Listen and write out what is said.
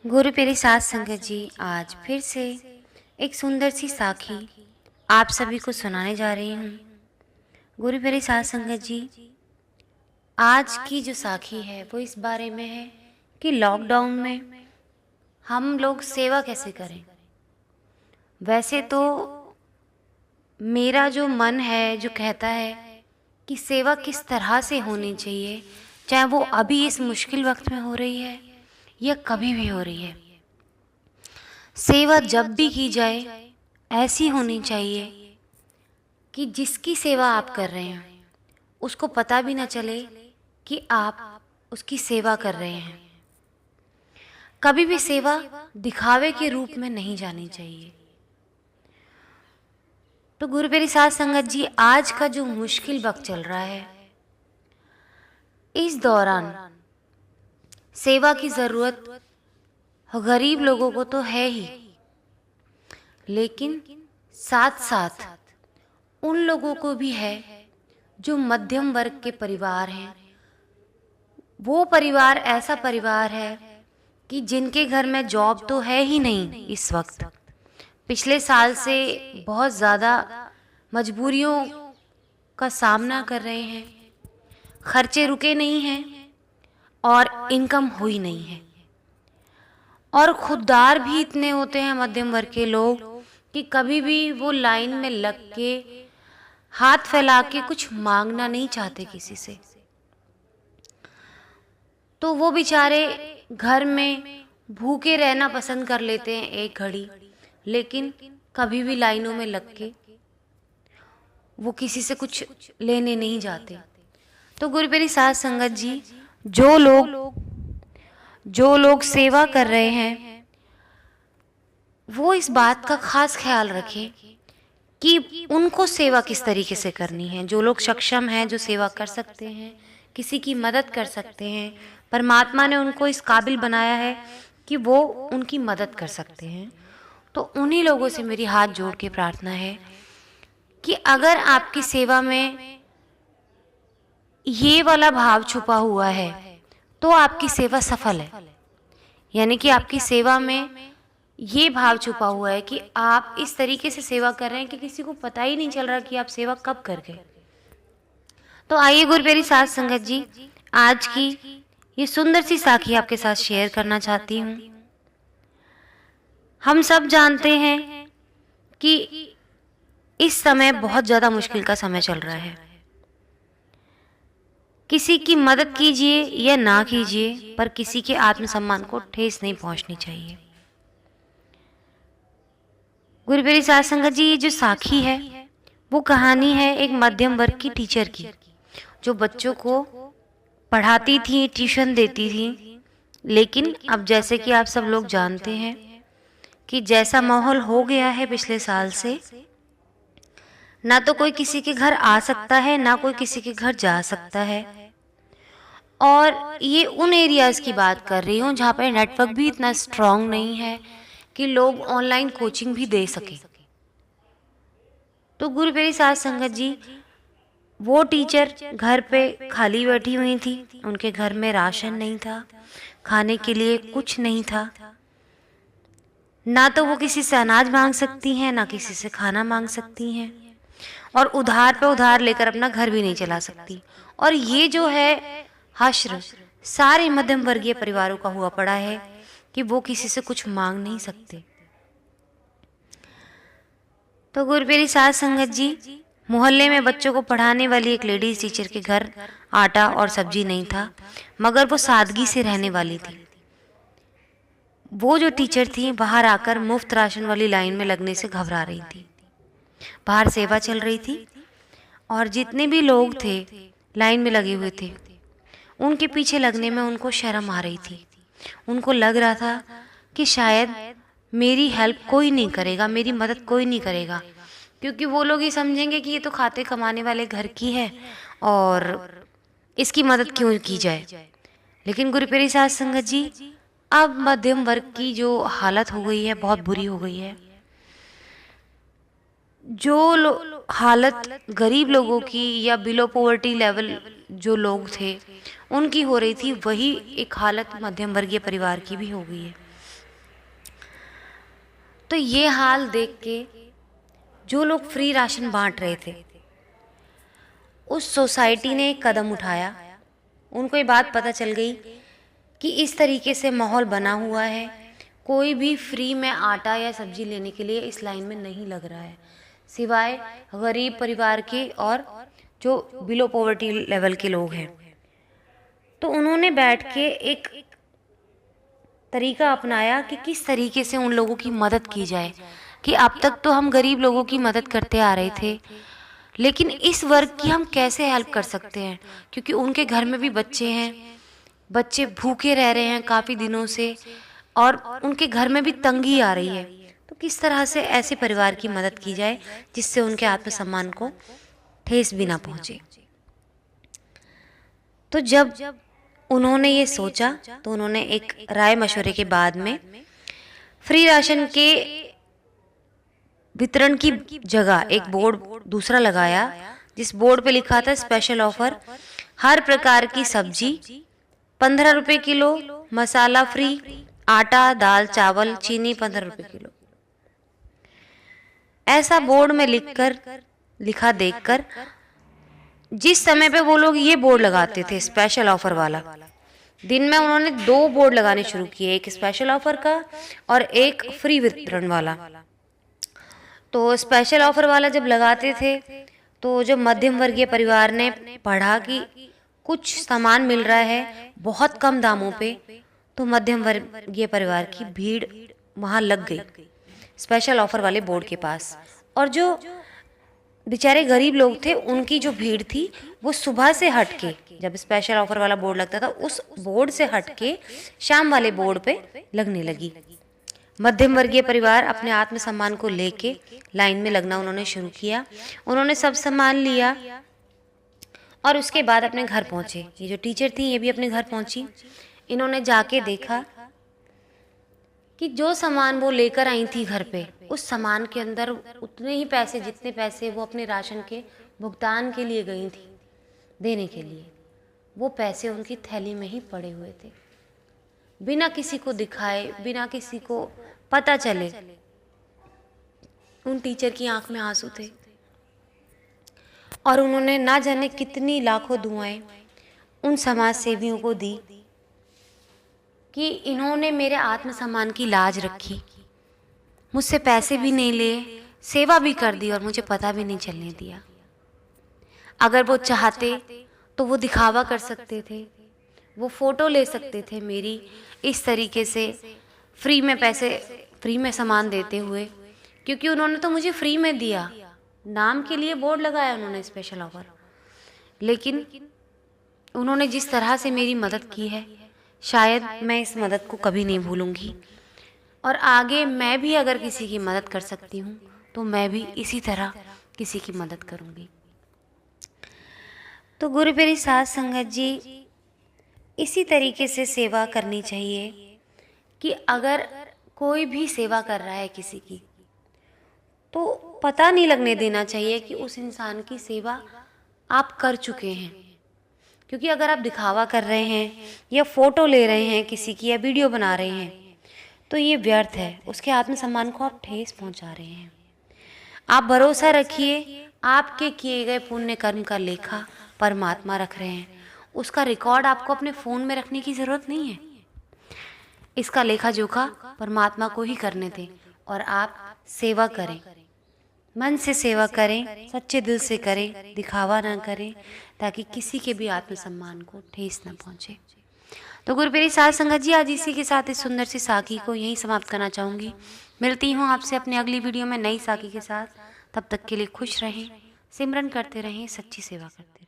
गुरु प्यारी साथ संगत जी, आज फिर से एक सुंदर सी साखी आप सभी को सुनाने जा रही हूँ। गुरु प्यारी साथ संगत जी, आज की जो साखी है वो इस बारे में है कि लॉकडाउन में हम लोग सेवा कैसे करें। वैसे तो मेरा जो मन है जो कहता है कि सेवा किस तरह से होनी चाहिए, चाहे वो अभी इस मुश्किल वक्त में हो रही है या कभी भी हो रही है। सेवा जब भी की जाए ऐसी होनी चाहिए कि जिसकी सेवा आप कर रहे हैं उसको पता भी ना चले कि आप उसकी सेवा कर रहे हैं। कभी भी सेवा दिखावे के रूप में नहीं जानी चाहिए। तो गुरु प्यारी साध संगत जी, आज का जो मुश्किल वक्त चल रहा है, इस दौरान सेवा की ज़रूरत गरीब लोगों को तो है ही, लेकिन साथ साथ उन लोगों को भी है जो मध्यम वर्ग के परिवार हैं। वो परिवार ऐसा परिवार है कि जिनके घर में जॉब तो है ही नहीं। इस वक्त पिछले साल से बहुत ज़्यादा मजबूरियों का सामना कर रहे हैं, खर्चे रुके नहीं हैं और इनकम हुई नहीं है। और खुददार भी इतने होते हैं मध्यम वर्ग के लोग कि कभी भी वो लाइन में लग के हाथ फैला के कुछ मांगना नहीं चाहते किसी से। तो वो बेचारे घर में भूखे रहना पसंद कर लेते हैं एक घड़ी, लेकिन कभी भी लाइनों में लग के वो किसी से कुछ लेने नहीं जाते। तो गुरु प्यारी साध संगत जी, जो लोग सेवा कर रहे हैं वो इस बात का खास ख्याल रखें कि उनको सेवा किस तरीके से करनी है। जो लोग सक्षम हैं, जो सेवा कर सकते हैं, किसी की मदद कर सकते हैं, परमात्मा ने उनको इस काबिल बनाया है कि वो उनकी मदद कर सकते हैं। तो उन्हीं लोगों से मेरी हाथ जोड़ के प्रार्थना है कि अगर आपकी सेवा में ये वाला भाव छुपा हुआ है तो आपकी सेवा सफल है। यानी कि आपकी सेवा में ये भाव छुपा हुआ है कि आप इस तरीके से सेवा कर रहे हैं कि किसी को पता ही नहीं चल रहा कि आप सेवा कब कर गए। तो आइए गुरु प्यारी साध संगत जी, आज की ये सुंदर सी साखी आपके साथ शेयर करना चाहती हूँ। हम सब जानते हैं कि इस समय बहुत ज़्यादा मुश्किल का समय चल रहा है। किसी की मदद कीजिए या ना कीजिए, पर किसी के आत्मसम्मान को ठेस नहीं पहुंचनी चाहिए। गुरु प्यारी साध संगत जी, ये जो साखी है वो कहानी है एक मध्यम वर्ग की टीचर की, जो बच्चों को पढ़ाती थी, ट्यूशन देती थी। लेकिन अब जैसे कि आप सब लोग जानते हैं कि जैसा माहौल हो गया है पिछले साल से, ना तो कोई किसी के घर आ सकता है, ना कोई किसी के घर जा सकता है। और ये उन एरियाज़ की बात कर रही हूँ जहाँ पर नेटवर्क भी इतना स्ट्रांग नहीं है कि लोग ऑनलाइन कोचिंग भी दे सके। तो गुरु प्यारी साध संगत जी, वो टीचर घर पे खाली बैठी हुई थी। उनके घर में राशन नहीं था, खाने के लिए कुछ नहीं था। ना तो वो किसी से अनाज मांग सकती हैं, ना किसी से खाना मांग सकती हैं, और उधार पे उधार लेकर अपना घर भी नहीं चला सकती। और ये जो है हश्र सारे मध्यम वर्गीय परिवारों का हुआ पड़ा है कि वो किसी से कुछ मांग नहीं सकते। तो गुरु प्यारी साध संगत जी, मोहल्ले में बच्चों को पढ़ाने वाली एक लेडीज टीचर के घर आटा और सब्जी नहीं था, मगर वो सादगी से रहने वाली थी। वो जो टीचर थी बाहर आकर मुफ्त राशन वाली लाइन में लगने से घबरा रही थी। बाहर सेवा चल रही थी और जितने भी लोग थे लाइन में लगे हुए थे, उनके पीछे लगने में उनको शर्म आ रही थी। उनको लग रहा था कि शायद मेरी हेल्प कोई नहीं करेगा, मेरी मदद कोई नहीं करेगा, क्योंकि वो लोग ये समझेंगे कि ये तो खाते कमाने वाले घर की है और इसकी मदद क्यों की जाए। लेकिन गुरु प्यारी साध संगत जी, अब मध्यम वर्ग की जो हालत हो गई है बहुत बुरी हो गई है। जो हालत गरीब लोगों की या बिलो पॉवर्टी लेवल जो लोग थे उनकी हो रही थी, वही एक हालत मध्यम वर्गीय परिवार की भी हो गई है। तो ये हाल देख के जो लोग फ्री राशन बांट रहे थे, उस सोसाइटी ने एक कदम उठाया। उनको ये बात पता चल गई कि इस तरीके से माहौल बना हुआ है, कोई भी फ्री में आटा या सब्जी लेने के लिए इस लाइन में नहीं लग रहा है, सिवाय गरीब परिवार के और जो बिलो पॉवर्टी लेवल के लोग हैं। तो उन्होंने बैठ के एक तरीका अपनाया कि किस तरीके से उन लोगों की मदद की जाए, कि अब तक तो हम गरीब लोगों की मदद करते आ रहे थे, लेकिन इस वर्ग की हम कैसे हेल्प कर सकते हैं, क्योंकि उनके घर में भी बच्चे हैं, बच्चे भूखे रह रहे हैं काफ़ी दिनों से और उनके घर में भी तंगी आ रही है। तो किस तरह से ऐसे परिवार की मदद की जाए जिससे उनके आत्मसम्मान को ठेस भी ना पहुंचे। तो जब उन्होंने ये सोचा तो उन्होंने एक राय मशवरे के बाद में फ्री राशन के वितरण की जगह एक बोर्ड दूसरा लगाया, जिस बोर्ड पे लिखा था स्पेशल ऑफर, हर प्रकार की सब्जी 15 रुपये किलो, मसाला फ्री, आटा दाल चावल चीनी 15 रुपये किलो। ऐसा बोर्ड में लिखा देखकर जिस समय पे वो लोग ये बोर्ड लगाते थे स्पेशल ऑफर वाला, दिन में उन्होंने 2 बोर्ड लगाने शुरू किए, एक स्पेशल ऑफर का और एक फ्री वितरण वाला। तो स्पेशल ऑफर वाला जब लगाते थे तो जो मध्यम वर्गीय परिवार ने पढ़ा कि कुछ सामान मिल रहा है बहुत कम दामों पे, तो मध्यम वर्गीय परिवार की भीड़ वहाँ लग गई स्पेशल ऑफर वाले बोर्ड के पास। और जो बेचारे गरीब लोग थे उनकी जो भीड़ थी वो सुबह से हटके, जब स्पेशल ऑफर वाला बोर्ड लगता था उस बोर्ड से हटके शाम वाले बोर्ड पे लगने लगी। मध्यम वर्गीय परिवार अपने आत्मसम्मान को लेके लाइन में लगना उन्होंने शुरू किया। उन्होंने सब सामान लिया और उसके बाद अपने घर पहुंचे। ये जो टीचर थी ये भी अपने घर पहुंची। इन्होंने जाके देखा कि जो सामान वो लेकर आई थी घर पे, उस सामान के अंदर उतने ही पैसे जितने पैसे वो अपने राशन के भुगतान के लिए गई थी देने के लिए, वो पैसे उनकी थैली में ही पड़े हुए थे, बिना किसी को दिखाए, बिना किसी को पता चले। उन टीचर की आंख में आंसू थे और उन्होंने ना जाने कितनी लाखों दुआएं उन समाज सेवियों को दी कि इन्होंने मेरे आत्मसम्मान की लाज रखी, मुझसे पैसे भी नहीं लिए, सेवा भी कर दी और मुझे पता भी नहीं चलने दिया। अगर वो चाहते तो वो दिखावा कर सकते थे, वो फोटो ले सकते थे मेरी इस तरीके से फ्री में सामान देते हुए, क्योंकि उन्होंने तो मुझे फ्री में दिया, नाम के लिए बोर्ड लगाया उन्होंने स्पेशल ऑफर, लेकिन उन्होंने जिस तरह से मेरी मदद की है शायद मैं इस मदद को कभी नहीं भूलूंगी। और आगे मैं भी अगर किसी की मदद कर सकती हूँ तो मैं भी इसी तरह किसी की मदद करूँगी। तो गुरु प्यारी साध संगत जी, इसी तरीके से सेवा करनी चाहिए कि अगर कोई भी सेवा कर रहा है किसी की, तो पता नहीं लगने देना चाहिए कि उस इंसान की सेवा आप कर चुके हैं। क्योंकि अगर आप दिखावा कर रहे हैं या फोटो ले रहे हैं किसी की या वीडियो बना रहे हैं तो ये व्यर्थ है, उसके आत्मसम्मान को आप ठेस पहुंचा रहे हैं। आप भरोसा रखिए, आपके किए गए पुण्य कर्म का लेखा परमात्मा रख रहे हैं, उसका रिकॉर्ड आपको अपने फ़ोन में रखने की ज़रूरत नहीं है। इसका लेखा जोखा परमात्मा को ही करने दें और आप सेवा करें, मन से सेवा करें, सच्चे दिल से करें, दिखावा ना करें, ताकि किसी के भी आत्मसम्मान को ठेस न पहुंचे। तो गुरु प्यारी साध संगत जी, आज इसी के साथ इस सुंदर सी साखी को यहीं समाप्त करना चाहूँगी। मिलती हूँ आपसे अपनी अगली वीडियो में नई साखी के साथ। तब तक के लिए खुश रहें, सिमरन करते रहें, सच्ची सेवा करते रहें।